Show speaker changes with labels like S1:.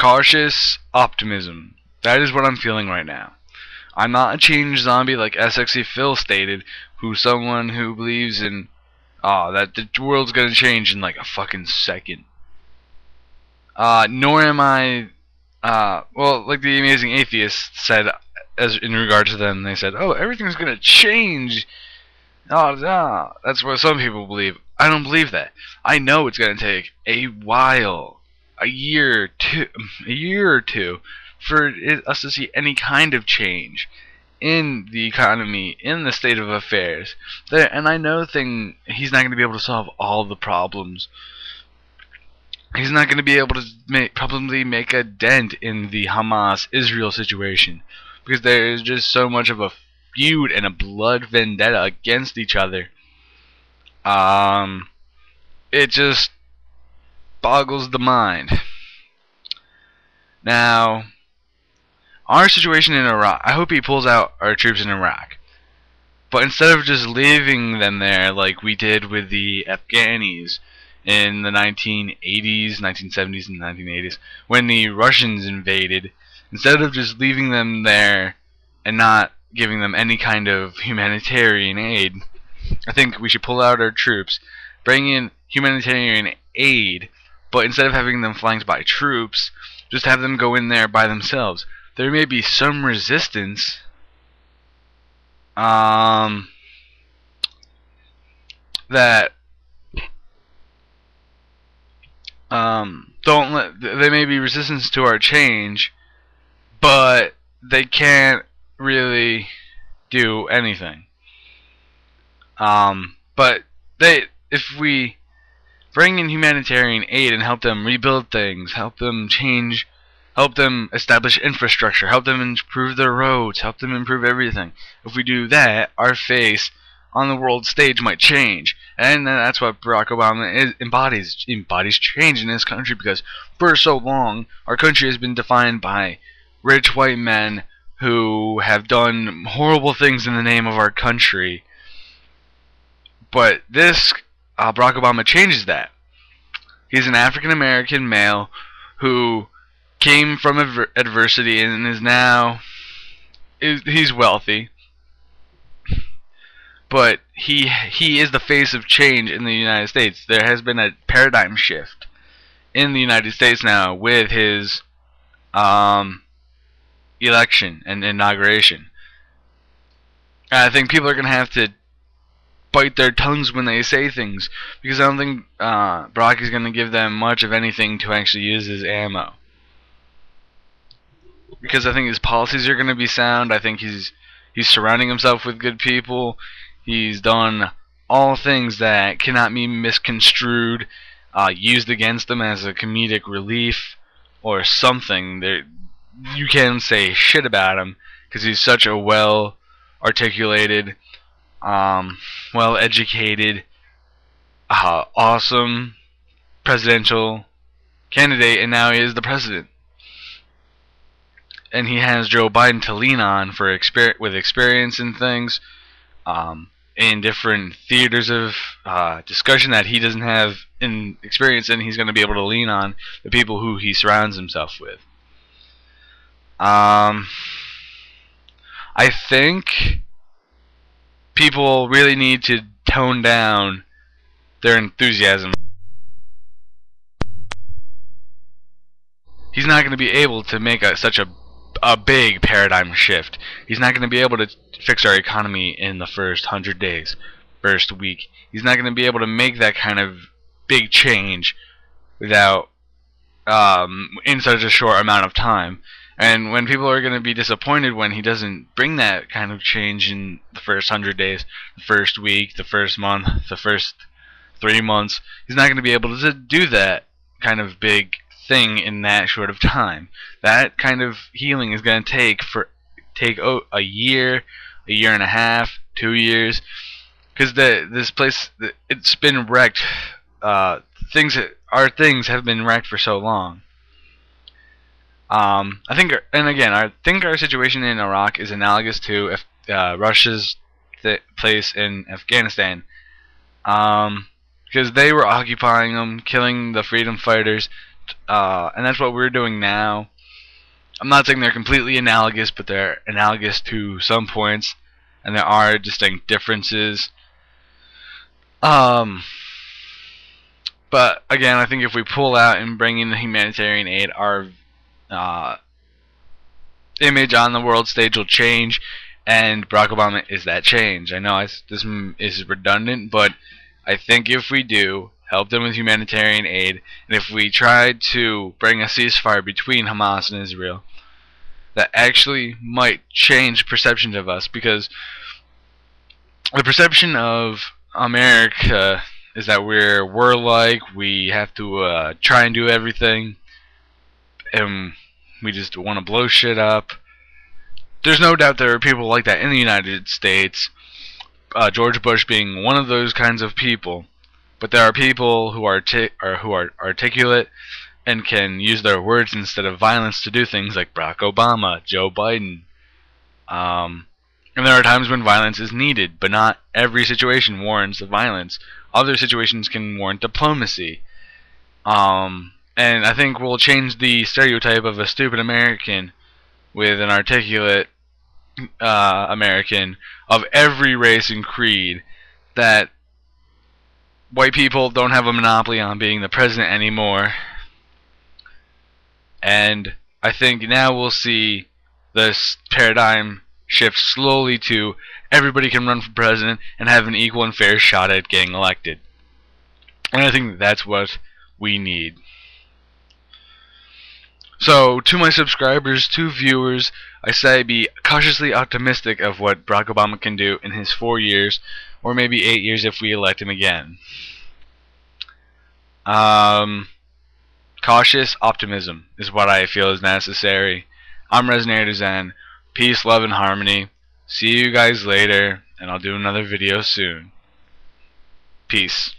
S1: cautious optimism. That is what I'm feeling right now. I'm not a change zombie like SXE Phil stated, who's someone who believes in that the world's gonna change in like a fucking second. Nor am I well, like the Amazing Atheist said, as in regard to them, they said, "Oh, everything's gonna change." Oh, no. That's what some people believe. I don't believe that. I know it's gonna take a while, a year or two, for us to see any kind of change in the economy, in the state of affairs. And I know he's not gonna be able to solve all the problems. He's not going to be able to probably make a dent in the Hamas-Israel situation, because there is just so much of a feud and a blood vendetta against each other. It just boggles the mind. Now, our situation in Iraq, I hope he pulls out our troops in Iraq. But instead of just leaving them there like we did with the Afghanis in the 1980s, 1970s, and 1980s, when the Russians invaded, instead of just leaving them there and not giving them any kind of humanitarian aid, I think we should pull out our troops, bring in humanitarian aid, but instead of having them flanked by troops, just have them go in there by themselves. There may be some resistance, that they may be resistance to our change, but they can't really do anything. But if we bring in humanitarian aid and help them rebuild things, help them change, help them establish infrastructure, help them improve their roads, help them improve everything, if we do that, our face on the world stage might change. And that's what Barack Obama embodies change in this country, because for so long our country has been defined by rich white men who have done horrible things in the name of our country. But this Barack Obama changes that. He's an African American male who came from adversity and is now he's wealthy. But he is the face of change in the United States. There has been a paradigm shift in the United States now with his election and inauguration. And I think people are going to have to bite their tongues when they say things, because I don't think Barack is going to give them much of anything to actually use as ammo. Because I think his policies are going to be sound. I think he's surrounding himself with good people. He's done all things that cannot be misconstrued, used against him as a comedic relief or something. You can't say shit about him, because he's such a well-articulated, well-educated, awesome presidential candidate, and now he is the president. And he has Joe Biden to lean on for with experience in things, in different theaters of discussion that he doesn't have in experience in. He's going to be able to lean on the people who he surrounds himself with. I think people really need to tone down their enthusiasm. He's not going to be able to make such a big paradigm shift. He's not going to be able to fix our economy in the first 100 days, first week. He's not going to be able to make that kind of big change without in such a short amount of time. And when people are going to be disappointed when he doesn't bring that kind of change in the first 100 days, the first week, the first month, the first 3 months, he's not going to be able to do that kind of big thing in that short of time. That kind of healing is going to take a year and a half, 2 years, because this place, it's been wrecked. Our things have been wrecked for so long. I think our situation in Iraq is analogous to Russia's place in Afghanistan, because they were occupying them, killing the freedom fighters, and that's what we're doing now. I'm not saying they're completely analogous, but they're analogous to some points, and there are distinct differences. But again, I think if we pull out and bring in the humanitarian aid, our image on the world stage will change, and Barack Obama is that change. I know this is redundant, but I think if we do help them with humanitarian aid, and if we try to bring a ceasefire between Hamas and Israel, that actually might change perceptions of us, because the perception of America is that we're warlike, we have to try and do everything, and we just want to blow shit up. There's no doubt there are people like that in the United States, George Bush being one of those kinds of people. But there are people who are articulate and can use their words instead of violence to do things, like Barack Obama, Joe Biden. And there are times when violence is needed, but not every situation warrants the violence. Other situations can warrant diplomacy. And I think we'll change the stereotype of a stupid American with an articulate American of every race and creed, that white people don't have a monopoly on being the president anymore. And I think now we'll see this paradigm shift slowly to everybody can run for president and have an equal and fair shot at getting elected. And I think that's what we need. So, to my subscribers, to viewers, I say be cautiously optimistic of what Barack Obama can do in his 4 years, or maybe 8 years if we elect him again. Cautious optimism is what I feel is necessary. I'm RezenatorZen. Peace, love, and harmony. See you guys later, and I'll do another video soon. Peace.